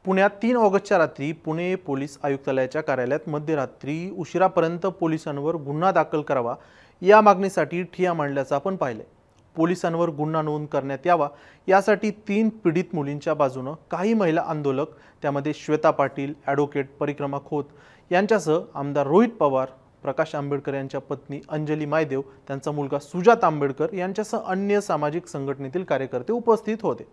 पुण्यात 3 ऑगस्टच्या रात्री पुणे पोलीस आयुक्तालयाच्या कार्यालयात मध्यरात्री उशिरापर्यंत पोलिसांवर गुन्हा दाखल करावा या मागणीसाठी ठिय्या मांडल्याचं आपण पाहिले। पोलिसांवर गुन्हा नोंद करण्यात यावा यासाठी 3 पीडित मुलींच्या बाजूने काही महिला आंदोलक, त्यामध्ये श्वेता पाटील, ॲडव्होकेट परिक्रमा खोत यांच्यासह आमदार रोहित पवार, प्रकाश आंबेडकर यांच्या पत्नी अंजली मायदेव, त्यांचा मुलगा सुजात आंबेडकर यांच्यासह अन्य सामाजिक संघटनेतील कार्यकर्ते उपस्थित होते।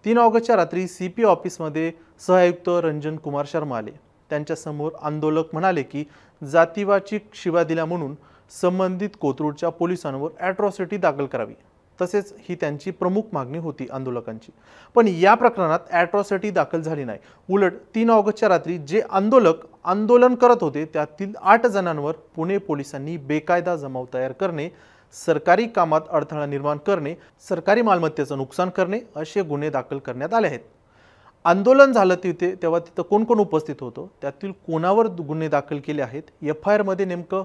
3 ऑगस्टच्या रात्री सीपी ऑफिसमध्ये सहआयुक्त रंजन कुमार शर्मा आले। त्यांच्यासमोर आंदोलक म्हणाले की जातीवाचक शिव्या दिल्या म्हणून संबंधित कोथरूडच्या पोलिसांवर ॲट्रॉसिटी दाखल करावी, तसेच ही त्यांची प्रमुख मागणी होती आंदोलकांची। पण या प्रकरणात ॲट्रॉसिटी दाखल झाली नाही। उलट 3 ऑगस्टच्या रात्री जे आंदोलक आंदोलन करत होते त्यातील 8 जणांवर पुणे पोलिसांनी बेकायदा जमाव तयार करणे, सरकारी कामात अडथळा निर्माण करणे, सरकारी मालमत्तेचं नुकसान करणे असे गुन्हे दाखल करण्यात आले आहेत। आंदोलन झालं तेव्हा तिथं कोण कोण उपस्थित होतं, त्यातील कोणावर गुन्हे दाखल केले आहेत, FIR मध्ये नेमकं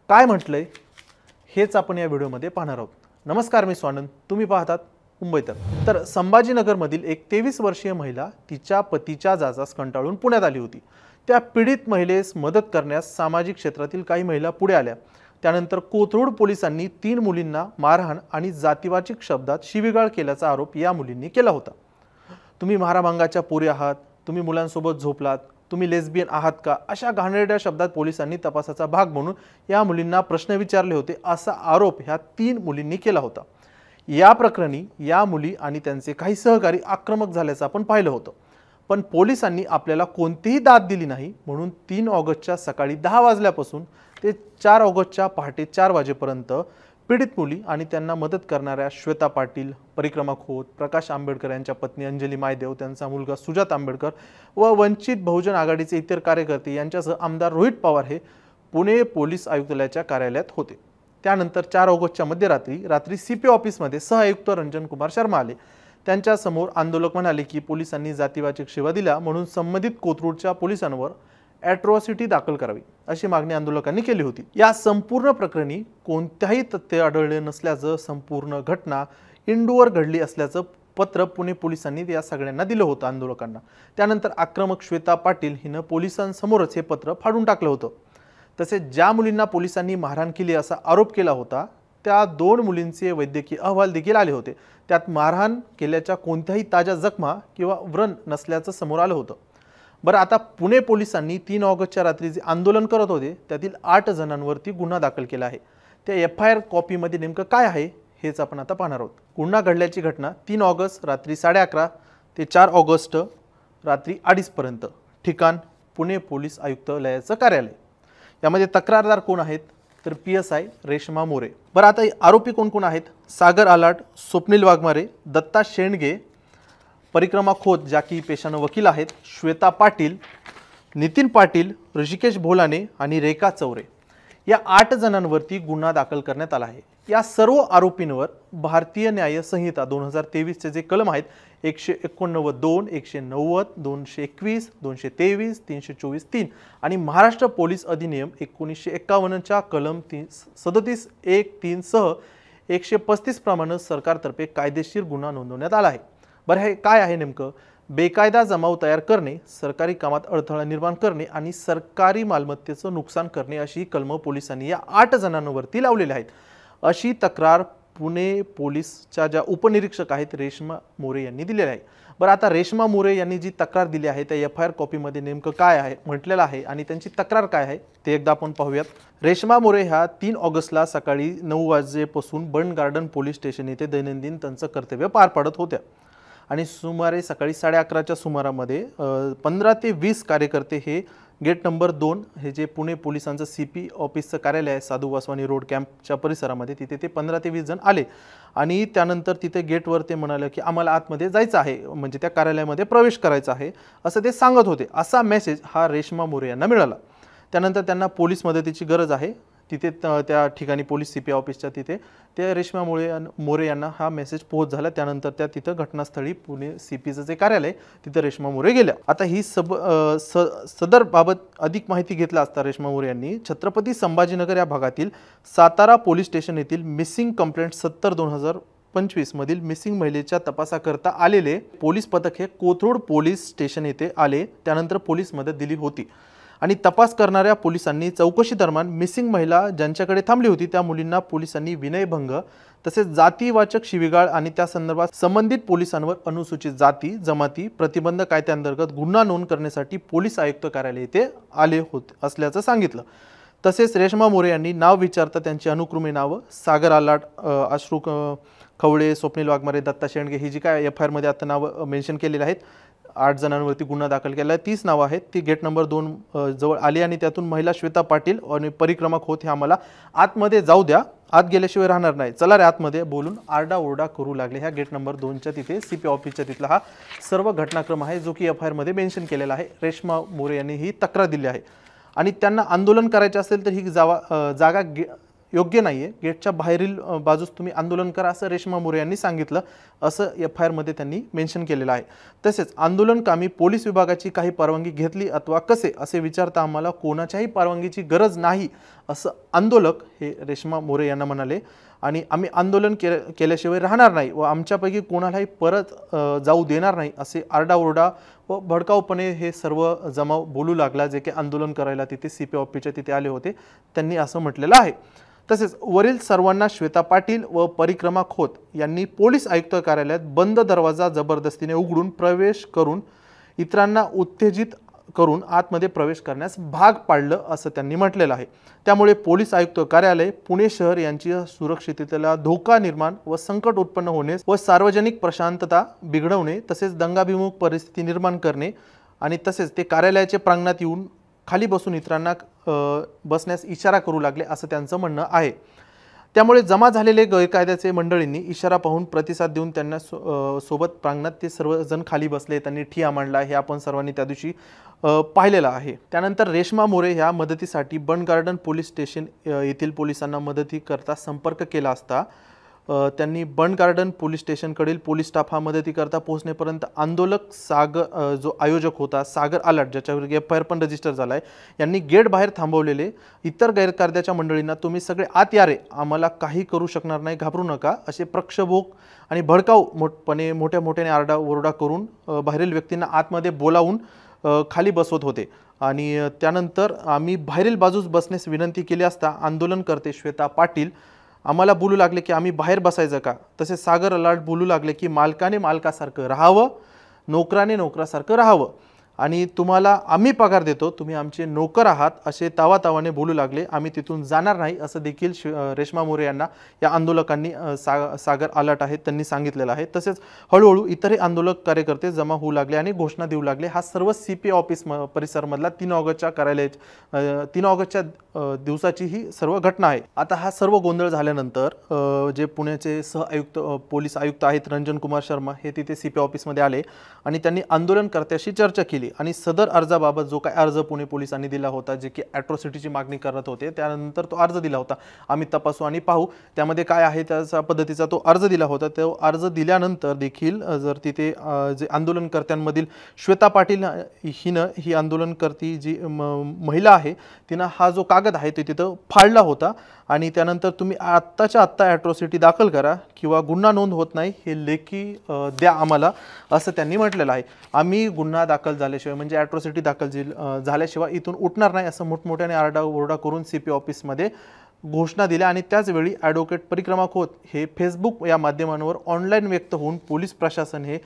काय म्हटलंय हेच आपण या व्हिडिओमध्ये पाहणार आहोत। नमस्कार, मी स्वानंद, तुम्ही पाहतात मुंबई तक। तर संभाजीनगरमधील एक 23 वर्षीय महिला तिच्या पतीच्या जाचास कंटाळून पुण्यात आली होती। त्या पीडित महिलेस मदत करण्यास सामाजिक क्षेत्रातील काही महिला पुढे आल्या। त्यानंतर कोथरूड पोलिसांनी 3 मुलींना मारहाण आणि जातीवाचक शब्दात शिवीगाळ केल्याचा आरोप या मुलींनी केला होता। तुम्ही मारामांगाच्या पोरी आहात, तुम्ही मुलांसोबत झोपलात, तुम्ही लेस्बियन आहात का, अशा घाणेरड्या शब्दात पोलिसांनी तपासाचा भाग म्हणून या मुलींना प्रश्न विचारले होते, असा आरोप ह्या 3 मुलींनी केला होता। या प्रकरणी या मुली आणि त्यांचे काही सहकारी आक्रमक झाल्याचं आपण पाहिलं होतं, पण पोलिसांनी आपल्याला कोणतीही दाद दिली नाही। म्हणून 3 ऑगस्टच्या सकाळी 10 वाजल्यापासून ते 4 ऑगस्टच्या पहाटे 4 वाजेपर्यंत पीडित मुली आणि त्यांना मदत करणाऱ्या श्वेता पाटील, परिक्रमा खोत, प्रकाश आंबेडकर यांच्या पत्नी अंजली मायदेव, त्यांचा मुलगा सुजात आंबेडकर व वंचित बहुजन आघाडीचे इतर कार्यकर्ते यांच्यासह आमदार रोहित पवार हे पुणे पोलीस आयुक्तालयाच्या कार्यालयात होते। त्यानंतर 4 ऑगस्टच्या मध्यरात्री सीपी ऑफिसमध्ये सहआयुक्त रंजन कुमार शर्मा आले। त्यांच्या समोर आंदोलक म्हणाले की पोलिसांनी जातीवाचक शिव्या दिल्या म्हणून संबंधित कोथरूडच्या पोलिसांवर ॲट्रॉसिटी दाखल करावी अशी मागणी आंदोलकांनी केली होती। या संपूर्ण प्रकरणी कोणत्याही तथ्य आढळले नसल्याचं, संपूर्ण घटना इंडूवर घडली असल्याचं पत्र पुणे पोलिसांनी या सगळ्यांना दिलं होतं आंदोलकांना। त्यानंतर आक्रमक श्वेता पाटील हिनं पोलिसांसमोरच हे पत्र फाडून टाकलं होतं। तसेच ज्या मुलींना पोलिसांनी मारहाण केली असा आरोप केला होता त्या 2 मुलींचे वैद्यकीय अहवाल देखील आले होते। त्यात मारहाण केल्याच्या कोणत्याही ताज्या जखमा किंवा व्रण नसल्याचं समोर आलं होतं। बरं, आता पुणे पोलिसांनी 3 ऑगस्टच्या रात्री जे आंदोलन करत होते त्यातील 8 जणांवरती गुन्हा दाखल केला आहे। त्या FIR कॉपीमध्ये नेमकं काय आहे हेच आपण आता पाहणार आहोत। गुन्हा घडल्याची घटना 3 ऑगस्ट रात्री 11:30 ते 4 ऑगस्ट रात्री 2:30 पर्यंत, ठिकाण पुणे पोलीस आयुक्तालयाचं कार्यालय। यामध्ये तक्रारदार कोण आहेत तर PSI रेश्मा मोरे। बरं, आता आरोपी कोण कोण आहेत? सागर आलाट, स्वप्नील वाघमारे, दत्ता शेंडगे, परिक्रमा खोत ज्या की पेशानं वकील आहेत, श्वेता पाटील, नितीन पाटील, ऋषिकेश भोलाने आणि रेखा चौरे या 8 जणांवरती गुन्हा दाखल करण्यात आला आहे। या सर्व आरोपींवर भारतीय न्याय संहिता 2023 चे जे कलम आहेत 189(2), 190, 221, 223, 324(3) आणि महाराष्ट्र पोलीस अधिनियम 1951 च्या कलम 37(1)(3) सह 135 प्रमाणे सरकारतर्फे कायदेशीर गुन्हा नोंदवण्यात आला आहे। बरं, हे काय आहे नेमकं? बेकायदा जमाव तयार करणे, सरकारी कामात अडथळा निर्माण करणे आणि सरकारी मालमत्तेचं नुकसान करणे अशी कलमं पोलिसांनी या 8 जणांवरती लावलेली आहेत, अशी तक्रार पुणे पोलीसच्या ज्या उपनिरीक्षक आहेत रेश्मा मोरे यांनी दिलेली आहे। बरं, आता रेश्मा मोरे यांनी जी तक्रार दिली आहे त्या FIR कॉपीमध्ये नेमकं काय आहे म्हटलेलं आहे आणि त्यांची तक्रार काय आहे ते एकदा आपण पाहूयात। रेश्मा मोरे ह्या 3 ऑगस्टला सकाळी 9 वाजेपासून बंड गार्डन पोलीस स्टेशन येथे दैनंदिन त्यांचं कर्तव्य पार पाडत होत्या आणि सुमारे सकाळी 11:30च्या सुमारामध्ये 15 ते 20 कार्यकर्ते हे गेट नंबर 2 हे जे पुणे पोलिसांचं CP ऑफिसचं कार्यालय आहे साधू वासवानी रोड कॅम्पच्या परिसरामध्ये, तिथे ते 15 ते 20 जण आले आणि त्यानंतर तिथे गेटवर ते म्हणाले की आम्हाला आतमध्ये जायचं आहे, म्हणजे त्या कार्यालयामध्ये प्रवेश करायचा आहे असं ते सांगत होते। असा मेसेज हा रेश्मा मोरे यांना मिळाला। त्यानंतर त्यांना पोलीस मदतीची गरज आहे, तिथे त्या ठिकाणी पोलीस CP ऑफिसच्या तिथे ते रेश्मा मोरे यांना हा मेसेज पोहोच झाला। त्यानंतर त्या तिथं घटनास्थळी पुणे CPचं जे कार्यालय तिथे रेश्मा मोरे गेल्या। आता ही सदर बाबत अधिक माहिती घेतला असता रेश्मा मोरे यांनी छत्रपती संभाजीनगर या भागातील सातारा पोलीस स्टेशन येथील मिसिंग कंप्लेंट 70/2000 2025 मधील मिसिंग महिलेच्या तपासाकरता आलेले पोलीस पथक हे कोथरूड पोलीस स्टेशन येथे आले। त्यानंतर पोलीस मदत दिली होती आणि तपास करणाऱ्या पोलिसांनी चौकशी दरम्यान मिसिंग महिला ज्यांच्याकडे थांबली होती त्या मुलींना पोलिसांनी विनयभंग तसेच जातीवाचक शिवीगाळ आणि त्या संदर्भात संबंधित पोलिसांवर अनुसूचित जाती जमाती प्रतिबंध कायद्याअंतर्गत गुन्हा नोंद करण्यासाठी पोलीस आयुक्त कार्यालय येथे आले होते असल्याचं सांगितलं। तसेच रेश्मा मोरे यांनी नाव विचारता त्यांची अनुक्रमे नावं सागर आलाट, अश्रू खवळे, स्वप्नील वाघमारे, दत्ता शेंडगे ही जी काय FIR मध्ये आता नावं मेन्शन केलेली आहेत। 8 जणांवरती गुन्हा दाखल केला आहे। 30 नावं आहेत ती गेट नंबर 2 जवळ आली आणि त्यातून महिला श्वेता पाटील आणि परिक्रमा खोत हे आम्हाला आतमध्ये जाऊ द्या, आत गेल्याशिवाय राहणार नाही, चला रे आतमध्ये बोलून आरडाओरडा करू लागले। ह्या गेट नंबर 2च्या तिथे CP ऑफिसच्या तिथला हा सर्व घटनाक्रम आहे जो की FIR मध्ये मेन्शन केलेला आहे। रेश्मा मोरे यांनी ही तक्रार दिली आहे आणि त्यांना आंदोलन करायचे असेल तर ही जागा योग्य नाहीये, गेटच्या बाहेरील बाजूस तुम्ही आंदोलन करा असं रेश्मा मोरे यांनी सांगितलं असं FIR मध्ये त्यांनी मेन्शन केलेलं आहे। तसेच आंदोलनकामी पोलीस विभागाची काही परवानगी घेतली अथवा कसे असे विचारता आम्हाला कोणाच्याही परवानगीची गरज नाही असं आंदोलक हे रेश्मा मोरे यांना म्हणाले आणि आम्ही आंदोलन केल्याशिवाय राहणार नाही व आमच्यापैकी कोणालाही परत जाऊ देणार नाही असे आरडाओरडा व भडकाऊपणे हे सर्व जमाव बोलू लागला जे की आंदोलन करायला तिथे CP ऑफिसच्या तिथे आले होते त्यांनी असं म्हटलेलं आहे। तसेच वरील सर्वांना श्वेता पाटील व परिक्रमा खोत यांनी पोलीस आयुक्त कार्यालयात बंद दरवाजा जबरदस्तीने उघडून प्रवेश करून इतरांना उत्तेजित करून आतमध्ये प्रवेश करण्यास भाग पाडलं असं त्यांनी म्हटलेलं आहे। त्यामुळे पोलीस आयुक्त कार्यालय पुणे शहर यांची सुरक्षिततेला धोका निर्माण व संकट उत्पन्न होणे व सार्वजनिक प्रशांतता बिघडवणे तसेच दंगाभिमुख परिस्थिती निर्माण करणे आणि तसेच ते कार्यालयाचे प्रांगणात येऊन खाली बसून इतरांना बसण्यास इशारा करू लागले असं त्यांचं म्हणणं आहे। त्यामुळे जमा झालेले गैरकायद्याचे मंडळींनी इशारा पाहून प्रतिसाद देऊन त्यांना सोबत प्रांगणात ते सर्वजण खाली बसले, त्यांनी ठिया मांडला हे आपण सर्वांनी त्या दिवशी पाहिलेलं आहे। त्यानंतर रेश्मा मोरे ह्या मदतीसाठी बंड गार्डन पोलीस स्टेशन येथील पोलिसांना मदतीकरता संपर्क केला असता त्यांनी बंड गार्डन पोलीस स्टेशनकडील पोलीस स्टाफ हा मदतीकरता पोहोचण्यापर्यंत आंदोलक सागर जो आयोजक होता सागर आलाट ज्याच्यावर FIR पण रजिस्टर झाला आहे यांनी गेट बाहेर थांबवलेले इतर गैरकायद्याच्या मंडळींना तुम्ही सगळे आत या रे, आम्हाला काही करू शकणार नाही, घाबरू नका असे प्रक्षोभक आणि भडकाऊ मोठ्याने आरडाओरडा करून बाहेरील व्यक्तींना आतमध्ये बोलावून खाली बसवत होते आणि त्यानंतर आम्ही बाहेरील बाजूस बसण्यास विनंती केली असता आंदोलनकर्ते श्वेता पाटील आम्हाला बोलू लागले की आम्ही बाहेर बसायचं का। तसेच सागर अलाट बोलू लागले की मालकाने मालकासारखं राहावं, नोकराने नोकरासारखं राहावं आणि तुम्हाला आम्ही पगार देतो, तुम्ही आमचे नोकर आहात असे तावातावाने बोलू लागले। आम्ही तिथून जाणार नाही असं देखील रेश्मा मोरे यांना या आंदोलकांनी सागर आलाट आहेत त्यांनी सांगितलेलं आहे। तसेच हळूहळू इतरही आंदोलक कार्यकर्ते जमा होऊ लागले आणि घोषणा देऊ लागले। हा सर्व CP ऑफिस परिसरमधला 3 ऑगस्टच्या दिवसाची ही सर्व घटना आहे। आता हा सर्व गोंधळ झाल्यानंतर जे पुण्याचे सहआयुक्त पोलीस आयुक्त आहेत रंजन कुमार शर्मा हे तिथे CP ऑफिसमध्ये आले आणि त्यांनी आंदोलनकर्त्याशी चर्चा केली आणि सदर अर्जाबाबत जो काय अर्ज पुणे पोलिसांनी दिला होता जे की ॲट्रॉसिटीची मागणी करत होते त्यानंतर तो अर्ज दिला होता, आम्ही तपासू आणि पाहू त्यामध्ये काय आहे त्याचा पद्धतीचा तो अर्ज दिला होता। तो अर्ज दिल्यानंतर देखील जर तिथे जे आंदोलनकर्त्यांमधील श्वेता पाटील ही आंदोलनकर्ती जी महिला आहे तिनं हा जो कागद आहे तो तिथं फाडला होता आणि त्यानंतर तुम्ही आत्ताच्या आत्ता ॲट्रॉसिटी दाखल करा किंवा गुन्हा नोंद होत नाही हे लेखी द्या आम्हाला असं त्यांनी म्हटलेलं आहे। आम्ही गुन्हा दाखल झाल्याशिवाय म्हणजे ॲट्रॉसिटी दाखल झाल्याशिवाय इथून उठणार नाही असं मोठमोठ्याने आरडाओरडा करून CP ऑफिसमध्ये घोषणा दिल्या आणि त्याच वेळी ॲडव्होकेट परिक्रमा खोत हे फेसबुक या माध्यमांवर ऑनलाईन व्यक्त होऊन पोलीस प्रशासन हे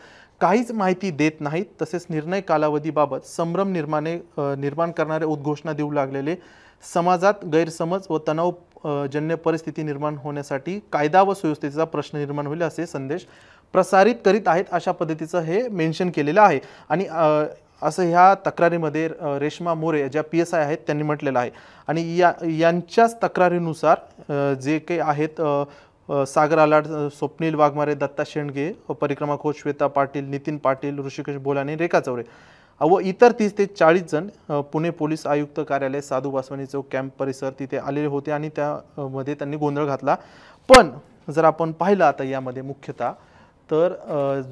काहीच माहिती देत नाहीत तसेच निर्णय कालावधीबाबत संभ्रम निर्माण करणारे उद्घोषणा देऊ लागलेले समाजात गैरसमज व तणावजन्य परिस्थिती निर्माण होण्यासाठी कायदा व सुव्यवस्थेचा प्रश्न निर्माण होईल असे संदेश प्रसारित करीत आहेत अशा पद्धतीचं हे मेन्शन केलेलं आहे। आणि असं ह्या तक्रारीमध्ये रेश्मा मोरे ज्या PSI आहेत त्यांनी म्हटलेलं आहे आणि यांच्याच तक्रारीनुसार जे काही आहेत सागर आलाट, स्वप्नील वाघमारे, दत्ता शेंडगे, परिक्रमा खोत, श्वेता पाटील, नितीन पाटील, ऋषिकेश बोलाने, रेखा चौरे व इतर 30 ते 40 जण पुणे पोलीस आयुक्त कार्यालय साधू वासवानी चौक कॅम्प परिसर तिथे आलेले होते आणि त्यामध्ये त्यांनी गोंधळ घातला। पण जर आपण पाहिलं आता यामध्ये मुख्यतः तर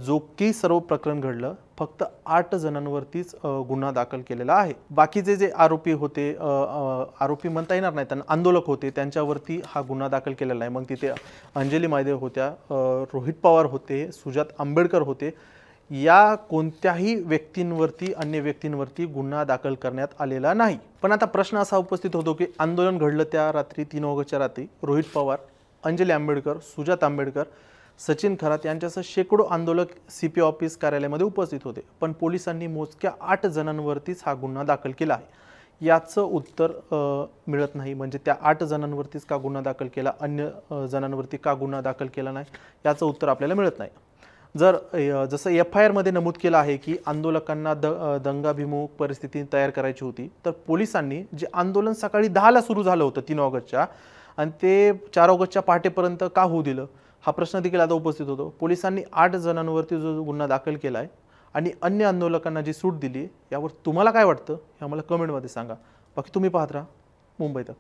जो की सर्व प्रकरण घडलं फक्त 8 जणांवरतीच गुन्हा दाखल केलेला आहे. बाकीचे जे आरोपी होते, आरोपी म्हणता येणार नाही, त्यांना आंदोलक होते, त्यांच्यावरती हा गुन्हा दाखल केलेला आहे. मग तिथे अंजली मायदे होत्या, रोहित पवार होते, सुजात आंबेडकर होते. या कोणत्याही व्यक्तींवरती, अन्य व्यक्तींवरती गुन्हा दाखल करण्यात आलेला नाही. पण आता प्रश्न असा उपस्थित होतो की आंदोलन घडलं त्या रात्री 3 ऑगस्टच्या रात्री रोहित पवार, अंजली आंबेडकर, सुजात आंबेडकर, सचिन खरात यांच्यासह शेकडो आंदोलक CP ऑफिस कार्यालयामध्ये उपस्थित होते. पण पोलिसांनी मोजक्या 8 जणांवरतीच हा गुन्हा दाखल केला आहे. याचं उत्तर मिळत नाही. म्हणजे त्या 8 जणांवरतीच का गुन्हा दाखल केला, अन्य जणांवरती का गुन्हा दाखल केला नाही, याचं उत्तर आपल्याला मिळत नाही. जसं FIR मध्ये नमूद केलं आहे की आंदोलकांना दंगाभिमुख परिस्थिती तयार करायची होती, तर पोलिसांनी जे आंदोलन सकाळी 10ला सुरू झालं होतं 3 ऑगस्टच्या आणि ते 4 ऑगस्टच्या पहाटेपर्यंत का होऊ दिलं, हा प्रश्न देखील आता उपस्थित होतो. पोलिसांनी 8 जणांवरती जो गुन्हा दाखल केला आहे आणि अन्य आंदोलकांना जी सूट दिली, यावर तुम्हाला काय वाटतं हे आम्हाला कमेंटमध्ये सांगा. बाकी तुम्ही पाहत राहा मुंबई तक.